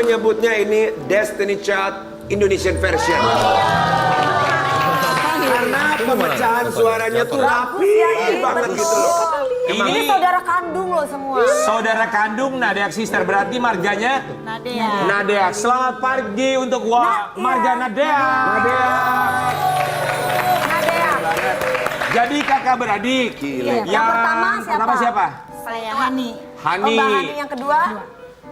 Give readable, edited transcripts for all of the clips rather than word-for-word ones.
menyebutnya ini Destiny Child Indonesian version. Karena pemecahan suaranya tuh rapi banget gitu loh. Ini saudara kandung loh semua. Saudara kandung Nadea Sister, berarti marganya Nadea. Selamat pagi untuk marga Nadea. Jadi kakak beradik. Yang pertama siapa? Saya Hani. Hani. Oh, Mbak Hani yang kedua?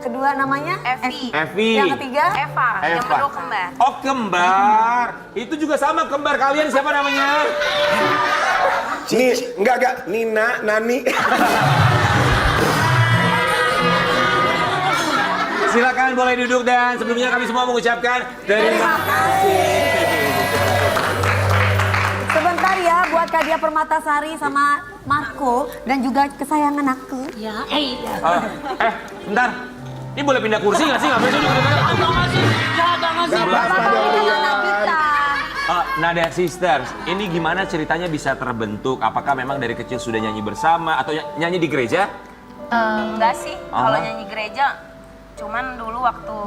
Kedua namanya? Evi. Yang ketiga? Eva. Yang kedua kembar. Oh kembar. Itu juga sama kembar kalian siapa namanya? Enggak, Nina, Nani. Silakan boleh duduk dan sebelumnya kami semua mengucapkan terima kasih. Sebentar ya buat Kak Dia Permatasari sama Marco dan juga kesayangan aku. Ya, Bentar. Ini boleh pindah kursi nggak sih? Ngapain sih duduk? Nadea Sisters, ini gimana ceritanya bisa terbentuk? Apakah memang dari kecil sudah nyanyi bersama atau nyanyi di gereja? enggak sih. Kalau nyanyi gereja, cuman dulu waktu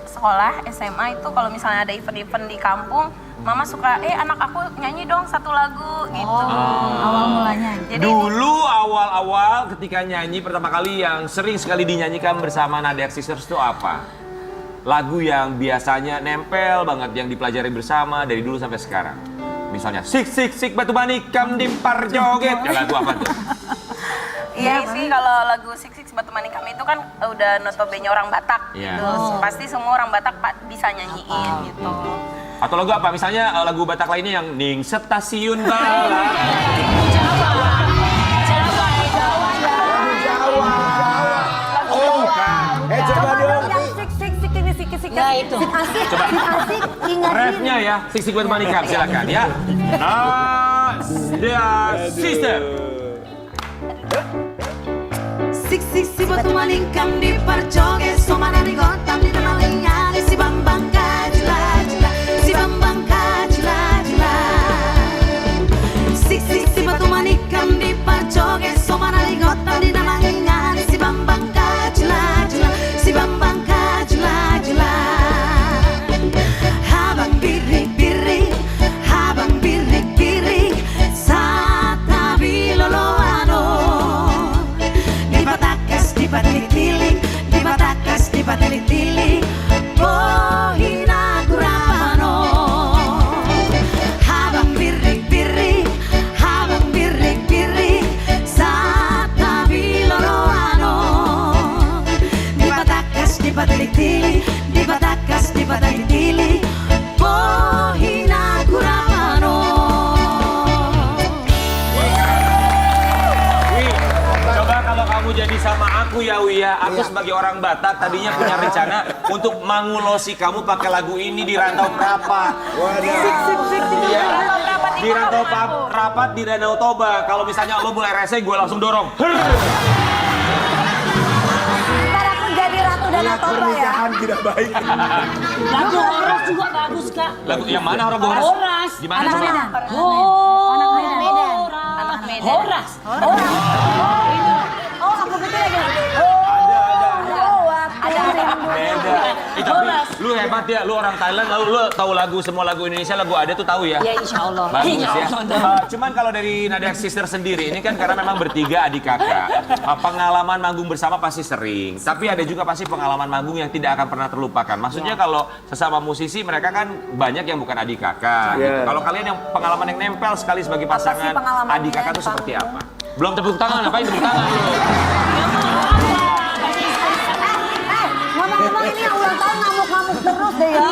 sekolah SMA itu kalau misalnya ada event-event di kampung, mama suka, anak aku nyanyi dong satu lagu gitu. Awal mulanya. Jadi Dulu awal-awal ketika nyanyi pertama kali yang sering sekali dinyanyikan bersama Nadea Sisters itu apa? Lagu yang biasanya nempel banget yang dipelajari bersama dari dulu sampai sekarang. Misalnya sik sik sik batu manikam di parjoget. Ya lagu apa tuh? Iya sih, kalau lagu Sik Sik Batu Manikam itu kan udah notabene orang Batak. Iya. Terus pasti semua orang Batak bisa nyanyiin gitu. Atau lagu apa? Misalnya lagu Batak lainnya yang Ning Stasiun Bala. Coba dong. Sik ini sik. Ya, itu. Sik asik. Coba. Sik asik. Ingat Refnya ya, Sik Sik Batu Manikam, silakan ya. Nadea Sister. Sik sik si batu maningkam di parjoge somana di gotam di dalamnya si bambang kajila jila si bambang kajila jila sik sik si batu maningkam di parjoge somana di gotam di dalamnya si bambang kajila jila si bambang kajila jila habang birik birik habang birik birik satabi loloano di batilik tilik pohina kurapano habang birik birik satabi loloano di batilik tilik di batilik tilik pohina kurapano. Coba kalau kamu jadi sama aku ya Wia, aku sebagai orang Batak tadinya punya rencana untuk mengulosi kamu pakai lagu ini di Rantau Prapat. Iya. Di Rantau Prapat di Danau Toba. Kalau misalnya lo mulai rese, gue langsung dorong. Ntar aku jadi Ratu Danau Toba ya. Pernikahan tidak baik. Lagu Horas juga bagus, Kak. Lagu yang mana orang Horas? Horas. Gimana Anak coba? Medan. Anak Medan. Anak Medan. Horas. Oh, aku pikir lagi. Ada Beda. Tapi lu hebat ya, lu orang Thailand lalu lu tahu lagu semua lagu Indonesia, lagu ada tuh tahu ya? Ya insya Allah. Bagus Insya ya. Allah. Cuman kalau dari Nadea Sister sendiri ini kan karena memang bertiga adik kakak. Pengalaman manggung bersama pasti sering. Tapi ada juga pasti pengalaman manggung yang tidak akan pernah terlupakan. Maksudnya kalau sesama musisi mereka kan banyak yang bukan adik kakak. Gitu. Kalau kalian yang pengalaman yang nempel sekali sebagai pasangan pengalamannya adik kakak itu yang seperti apa? Belum tepuk tangan, ngapain tepuk tangan dulu? Ngomong-ngomong ini yang ulang tahun ngamuk-ngamuk terus deh ya.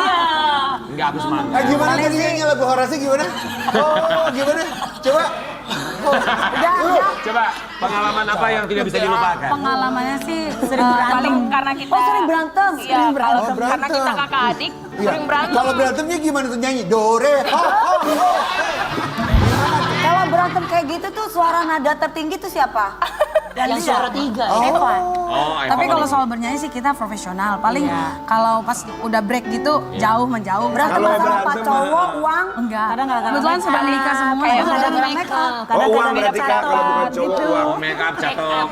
Enggak, aku semangat. Gimana tadi nyanyi lagu Horasnya gimana? Oh, gimana? Coba. Coba pengalaman apa yang tidak bisa dilupakan? Pengalamannya sih sering berantem. Karena kita Sering berantem. Iya, berantem. karena kita kakak adik sering berantem. Kalau berantemnya gimana tuh nyanyi? Do, re, ho, ho, ho. Kalau berantem kayak gitu tuh suara nada tertinggi tuh siapa? Yang suara 3. Evan. Oh, Tapi kalau soal bernyanyi sih kita profesional. Paling kalau pas udah break gitu jauh menjauh. Berantem Kalau sama berantem Pak cowok, uang. Enggak. Kadang Kebetulan sudah nikah semua. Kayak ya. kadang make up. Oh, uang berarti Kak kalau bukan cowok uang. make up, catok,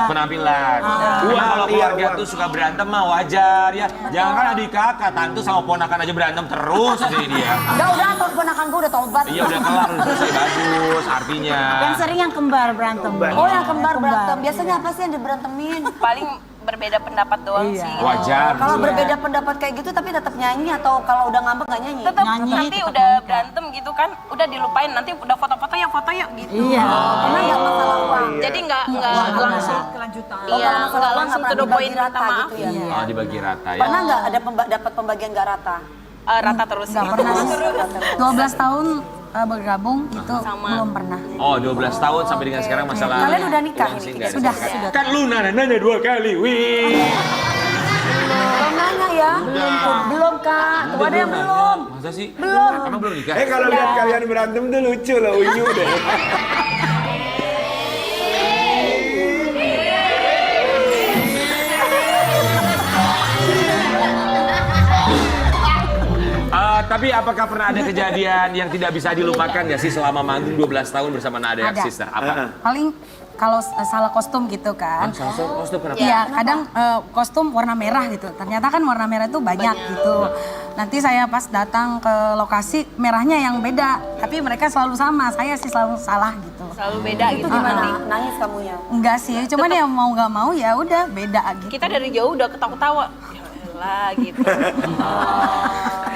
penampilan. Karena kalau keluarga tuh suka berantem mah wajar ya. Jangan kan adik kakak, tante sama ponakan aja berantem terus jadi dia. Udah, ponakan gue udah tobat. Iya udah kelar, udah selesai bagus artinya. Yang sering yang kembar berantem. Oh, yang kembar berantem. Biasanya apa sih yang diberantemin? Paling berbeda pendapat doang sih. gitu. Wajar. Kalau berbeda pendapat kayak gitu tapi tetap nyanyi atau kalau udah ngambek nggak nyanyi? Tetap Nyanyi, nanti tetap udah nyanyi, Kak. berantem gitu kan, udah dilupain nanti udah foto-foto yuk gitu. Iya. Karena nggak masalah uang. Jadi nggak langsung Kelanjutan. Oh, iya kalau masalah nggak uang langsung nggak to the pernah point dibagi minta rata maaf. gitu ya? Oh dibagi rata ya. Pernah nggak ada dapat pembagian nggak rata? Rata terus. Enggak pernah. 12 tahun bergabung itu Sama. belum pernah. Oh 12 tahun sampai dengan sekarang masalah. Kalian udah nikah uang ini? sih nggak ada Sudah, masalah. sudah. Kan lu nanya 2 kali, wih. Belum nanya ya? Belum Kak. Tuh ada yang belum. Masa sih? Belum. Emang belum nikah? Kalau lihat kalian berantem tuh lucu loh, unyu deh. Tapi apakah pernah ada kejadian yang tidak bisa dilupakan ya sih selama manggung 12 tahun bersama Nada Ada. Sister? Apa? Paling kalau salah kostum gitu kan. Salah kostum kenapa? Iya, kadang kostum warna merah gitu. Ternyata kan warna merah itu banyak gitu. Nanti saya pas datang ke lokasi merahnya yang beda, tapi mereka selalu sama. Saya sih selalu salah gitu. Selalu beda Itu gitu. gimana? Nanti Nangis kamunya? Enggak sih, cuman ya mau nggak mau ya udah beda gitu. kita dari jauh udah ketawa-ketawa. Lah gitu.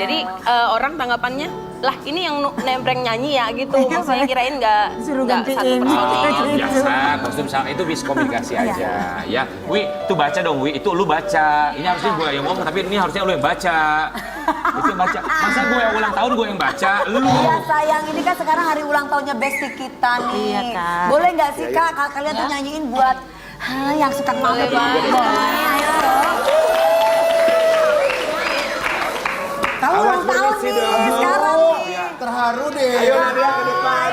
Jadi orang tanggapannya, lah ini yang nembreng nyanyi ya gitu. Maksudnya kirain nggak satu gantiin. personil. Biasa, kostum sama itu bisa komunikasi aja. Ya, Wi, itu baca dong, Wi. Itu lu baca. Ini harusnya gue yang ngomong, tapi ini harusnya lu yang baca. Itu yang baca. Masa gue yang ulang tahun gue yang baca? Lu. Iya sayang, ini kan sekarang hari ulang tahunnya bestie kita nih. Iya, Kak. Boleh nggak sih Kak, kalian tuh nyanyiin buat yang suka malu banget. Ayo dong. Kamu ulang tahun nih sekarang nih. Terharu deh. Ayo Nadia ke depan.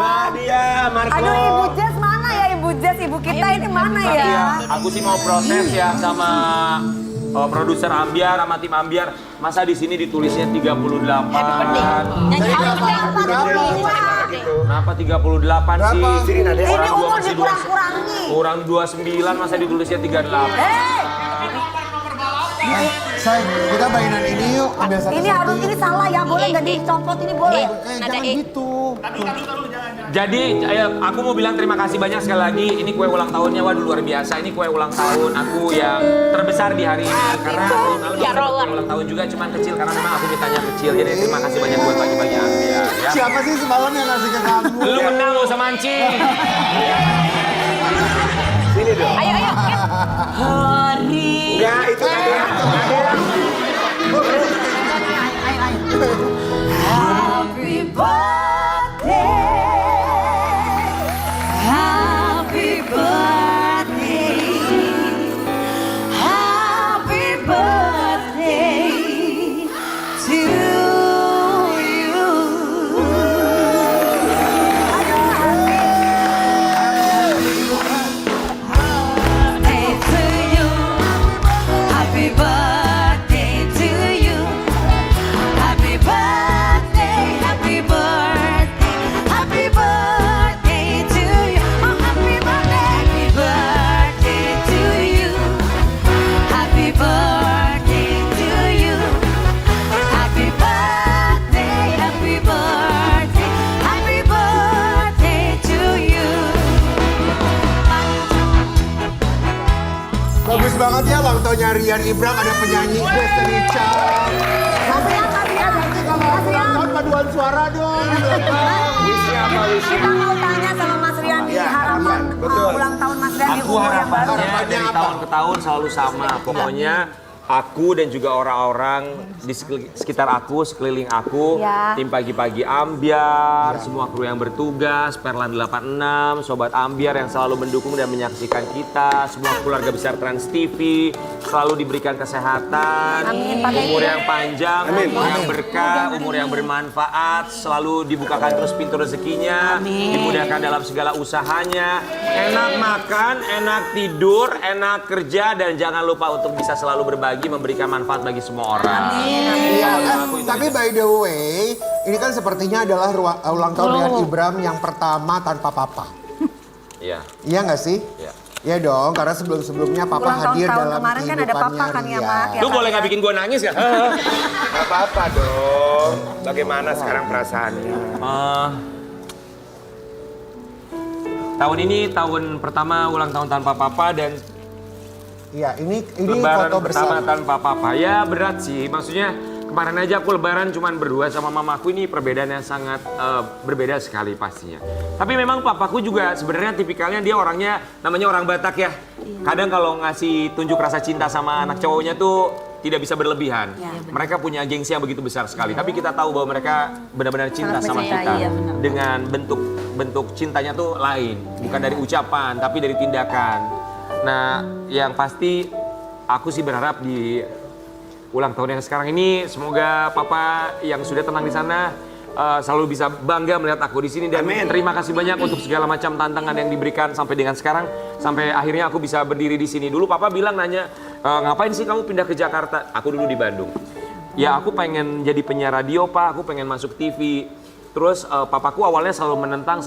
Nadia, Marco. Aduh Ibu Jess mana ya Ibu Jess, ibu kita ini mana ya? Aku sih mau protes ya sama produser Ambiar, sama tim Ambiar. Masa di sini ditulisnya 38? Nyanyi Kenapa 38 sih? Sini Nadia. Ini Orang gua umur masih dikurang-kurangi. Kurang 29 masa ditulisnya 38. Kita mainan ini yuk, ambil satu-satu. Ini harus ini salah ya, boleh nggak dicopot ini boleh? Jangan gitu. Jadi aku mau bilang terima kasih banyak sekali lagi. Ini kue ulang tahunnya, waduh luar biasa. Ini kue ulang tahun aku yang terbesar di hari ini. Karena tadi malam Ya, aku roller. kue ulang tahun juga, cuman kecil karena memang aku mintanya kecil. Jadi terima kasih banyak buat bagi-bagi Ambiar. Ya. Siapa sih semalam yang ngasih ke kamu? Lu menang, gak usah mancing. Sini dong. Ayo. Enggak, itu Nadia. Happy birthday, happy birthday, happy birthday to you. Birthday to you, happy birthday to you. Happy birthday, happy birthday, happy birthday to you. Oh, happy birthday to you. Happy birthday to you. Happy birthday, happy birthday, happy birthday to you. Bagus banget ya ulang tahunnya Rian Ibram, ada penyanyi Destiny Child. Kalau ulang tahun paduan suara dong. Wisi apa Wisi? Kita mau tanya sama Mas Rian nih, Iya, harapan betul. ulang tahun Mas Rian di Aku umur yang baru. harapannya Harapannya dari apa? tahun ke tahun selalu sama. Pokoknya aku dan juga orang-orang di sekitar aku, sekeliling aku, Ya. tim pagi-pagi Ambiar, semua kru yang bertugas, Perlan 86, Sobat Ambiar yang selalu mendukung dan menyaksikan kita, semua keluarga besar Trans TV, selalu diberikan kesehatan, umur yang panjang, umur yang berkah, umur yang bermanfaat, selalu dibukakan terus pintu rezekinya, dimudahkan dalam segala usahanya, enak makan, enak tidur, enak kerja, dan jangan lupa untuk bisa selalu berbagi, memberikan manfaat bagi semua orang. Iya, tapi by the way, ini kan sepertinya adalah ulang tahun Rian Ibram yang pertama tanpa papa. Iya. Iya nggak sih? Iya. Iya dong, karena sebelum-sebelumnya papa Ulang hadir tahun dalam kemarin kan ada papa kan ya, Mak? Lu boleh nggak bikin gue nangis ya? Gak apa-apa dong. Bagaimana sekarang perasaannya? Tahun ini tahun pertama ulang tahun tanpa papa dan Iya, ini lebaran foto pertama bersama. tanpa papa. Ya berat sih, maksudnya kemarin aja aku lebaran cuman berdua sama mamaku, ini perbedaannya sangat berbeda sekali pastinya. Tapi memang papaku juga sebenarnya tipikalnya dia orangnya namanya orang Batak ya. Kadang kalau ngasih tunjuk rasa cinta sama anak cowoknya tuh tidak bisa berlebihan. Mereka punya gengsi yang begitu besar sekali. Tapi kita tahu bahwa mereka benar-benar cinta sama kita. Dengan bentuk cintanya tuh lain, bukan dari ucapan tapi dari tindakan. Nah, yang pasti aku sih berharap di ulang tahun yang sekarang ini semoga papa yang sudah tenang di sana selalu bisa bangga melihat aku di sini, dan terima kasih banyak untuk segala macam tantangan yang diberikan sampai dengan sekarang, sampai akhirnya aku bisa berdiri di sini. Dulu papa bilang nanya, ngapain sih kamu pindah ke Jakarta? Aku dulu di Bandung. Ya aku pengen jadi penyiar radio pak, aku pengen masuk TV. Terus papaku awalnya selalu menentang,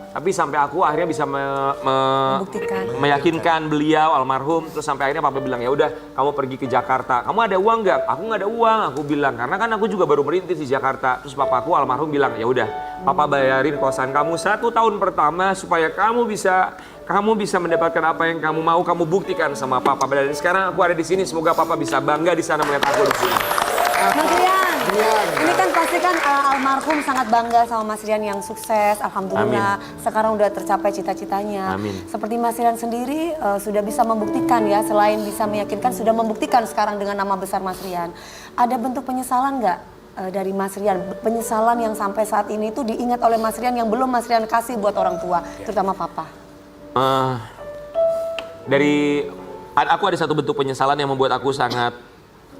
tapi sampai aku akhirnya bisa meyakinkan beliau almarhum. Terus sampai akhirnya papa bilang, ya udah kamu pergi ke Jakarta. Kamu ada uang nggak? Aku nggak ada uang. Aku bilang karena kan aku juga baru merintis di Jakarta. Terus papaku almarhum bilang, ya udah papa bayarin kosan kamu 1 tahun pertama supaya kamu bisa mendapatkan apa yang kamu mau. Kamu buktikan sama papa. Dan sekarang aku ada di sini. Semoga papa bisa bangga di sana melihat aku di sini. Mas Rian, ini kan pasti kan almarhum sangat bangga sama Mas Rian yang sukses, alhamdulillah. Sekarang udah tercapai cita-citanya. Seperti Mas Rian sendiri sudah bisa membuktikan ya, selain bisa meyakinkan, sudah membuktikan sekarang dengan nama besar Mas Rian. Ada bentuk penyesalan nggak dari Mas Rian? Penyesalan yang sampai saat ini tuh diingat oleh Mas Rian yang belum Mas Rian kasih buat orang tua, terutama papa. Aku ada satu bentuk penyesalan yang membuat aku sangat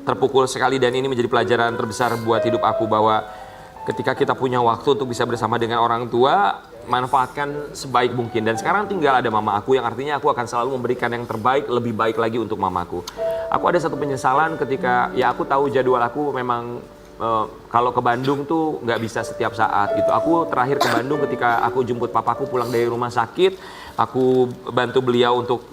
terpukul sekali, dan ini menjadi pelajaran terbesar buat hidup aku, bahwa ketika kita punya waktu untuk bisa bersama dengan orang tua, manfaatkan sebaik mungkin. Dan sekarang tinggal ada mama aku, yang artinya aku akan selalu memberikan yang terbaik, lebih baik lagi untuk mamaku. Aku ada satu penyesalan ketika ya aku tahu jadwal aku memang kalau ke Bandung tuh nggak bisa setiap saat gitu. Aku terakhir ke Bandung ketika aku jemput papaku pulang dari rumah sakit. Aku bantu beliau untuk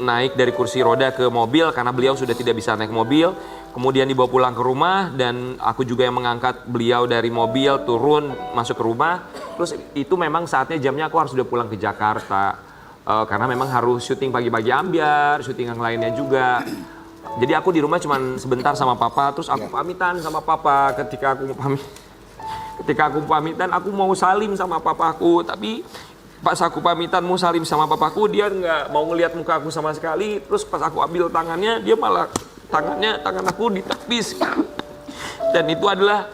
naik dari kursi roda ke mobil karena beliau sudah tidak bisa naik mobil. Kemudian dibawa pulang ke rumah, dan aku juga yang mengangkat beliau dari mobil, turun, masuk ke rumah. Terus itu memang saatnya jamnya aku harus sudah pulang ke Jakarta. Karena memang harus syuting pagi-pagi Ambyar, syuting yang lainnya juga. Jadi aku di rumah cuma sebentar sama papa, terus aku pamitan sama papa. Ketika aku pamitan, aku mau salim sama papaku, tapi pas aku pamitan mau salim sama papaku, dia nggak mau ngelihat muka aku sama sekali. Terus pas aku ambil tangannya, dia malah tangan aku ditepis. Dan itu adalah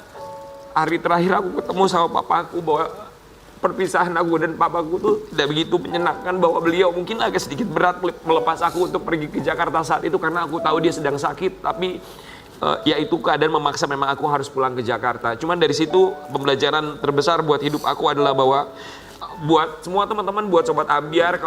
hari terakhir aku ketemu sama papaku, bahwa perpisahan aku dan papaku tuh tidak begitu menyenangkan, bahwa beliau mungkin agak sedikit berat melepas aku untuk pergi ke Jakarta saat itu karena aku tahu dia sedang sakit. Tapi ya itu keadaan memaksa, memang aku harus pulang ke Jakarta. Cuman dari situ pembelajaran terbesar buat hidup aku adalah bahwa buat semua teman-teman, buat Sobat Ambyar,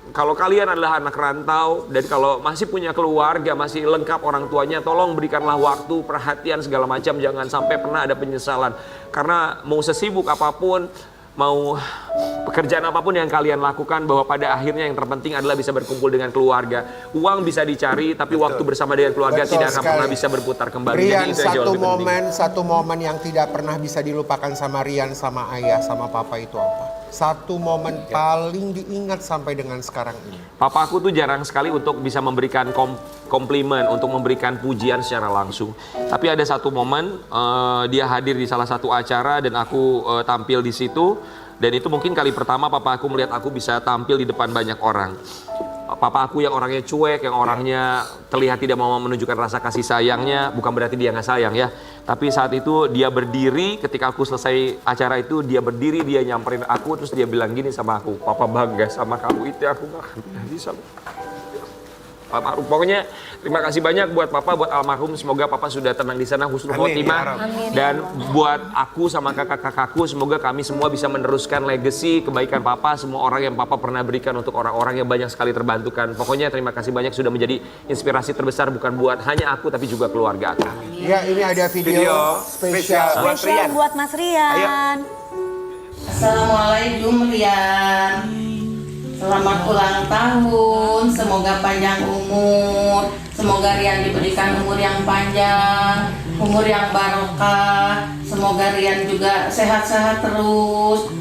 kalau kalian adalah anak rantau dan kalau masih punya keluarga, masih lengkap orang tuanya, tolong berikanlah waktu, perhatian segala macam, jangan sampai pernah ada penyesalan. Karena mau sesibuk apapun, mau pekerjaan apapun yang kalian lakukan, bahwa pada akhirnya yang terpenting adalah bisa berkumpul dengan keluarga. Uang bisa dicari, tapi waktu bersama dengan keluarga tidak akan pernah bisa berputar kembali. Rian, Jadi itu yang jauh lebih penting. satu momen yang tidak pernah bisa dilupakan sama Rian, sama ayah, sama papa itu apa? Satu momen paling diingat sampai dengan sekarang ini. Papa aku tuh jarang sekali untuk bisa memberikan komplimen, untuk memberikan pujian secara langsung. Tapi ada satu momen dia hadir di salah satu acara dan aku tampil di situ. Dan itu mungkin kali pertama papa aku melihat aku bisa tampil di depan banyak orang. Papa aku yang orangnya cuek, yang orangnya terlihat tidak mau menunjukkan rasa kasih sayangnya, bukan berarti dia nggak sayang ya. Tapi saat itu dia berdiri, ketika aku selesai acara itu dia berdiri, dia nyamperin aku, terus dia bilang gini sama aku, papa bangga sama kamu, itu aku nggak akan bisa. Pak Ma'ruf. Pokoknya terima kasih banyak buat Papa, buat almarhum. Semoga Papa sudah tenang di sana, husnul khotimah. Dan buat aku sama kakak-kakakku, semoga kami semua bisa meneruskan legacy kebaikan Papa, semua orang yang Papa pernah berikan untuk orang-orang yang banyak sekali terbantukan. Pokoknya terima kasih banyak sudah menjadi inspirasi terbesar bukan buat hanya aku tapi juga keluarga aku. Ya, ini ada video spesial buat Spesial buat Mas Rian. Assalamualaikum Rian. Selamat ulang tahun, semoga panjang umur. Semoga Rian diberikan umur yang panjang, umur yang barokah. Semoga Rian juga sehat-sehat terus.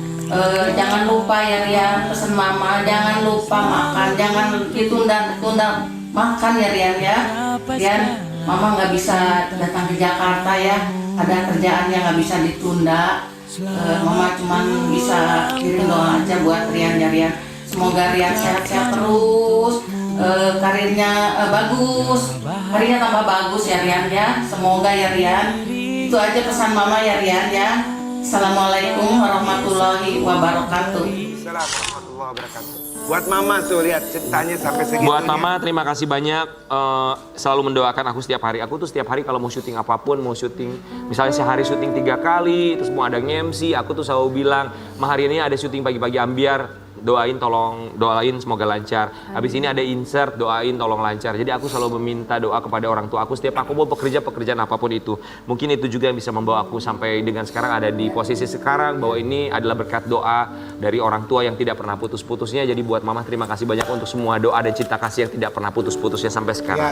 Jangan lupa ya Rian, pesen Mama, jangan lupa makan, jangan ditunda-tunda makan ya Rian ya. Rian, Mama nggak bisa datang ke Jakarta ya, ada kerjaan yang nggak bisa ditunda. Mama cuman bisa kirim doa aja buat Rian ya Rian. Semoga Rian sehat-sehat terus, karirnya bagus, karirnya tambah bagus ya Rian ya. Semoga ya Rian. Itu aja pesan Mama ya Rian ya. Assalamualaikum warahmatullahi wabarakatuh. Assalamualaikum warahmatullahi wabarakatuh. Buat Mama tuh lihat cintanya sampai segitunya. Buat Mama terima kasih banyak selalu mendoakan aku setiap hari. Aku tuh setiap hari kalau mau syuting apapun, mau syuting misalnya sehari syuting 3 kali, terus mau ada nge-MC, aku tuh selalu bilang, "Ma, hari ini ada syuting pagi-pagi Ambiar, doain semoga lancar. Habis ini ada insert, doain tolong lancar." Jadi aku selalu meminta doa kepada orang tua aku setiap aku mau pekerjaan apapun itu. Mungkin itu juga yang bisa membawa aku sampai dengan sekarang ada di posisi sekarang, bahwa ini adalah berkat doa dari orang tua yang tidak pernah putus-putusnya. Jadi buat Mama terima kasih banyak untuk semua doa dan cinta kasih yang tidak pernah putus-putusnya sampai sekarang.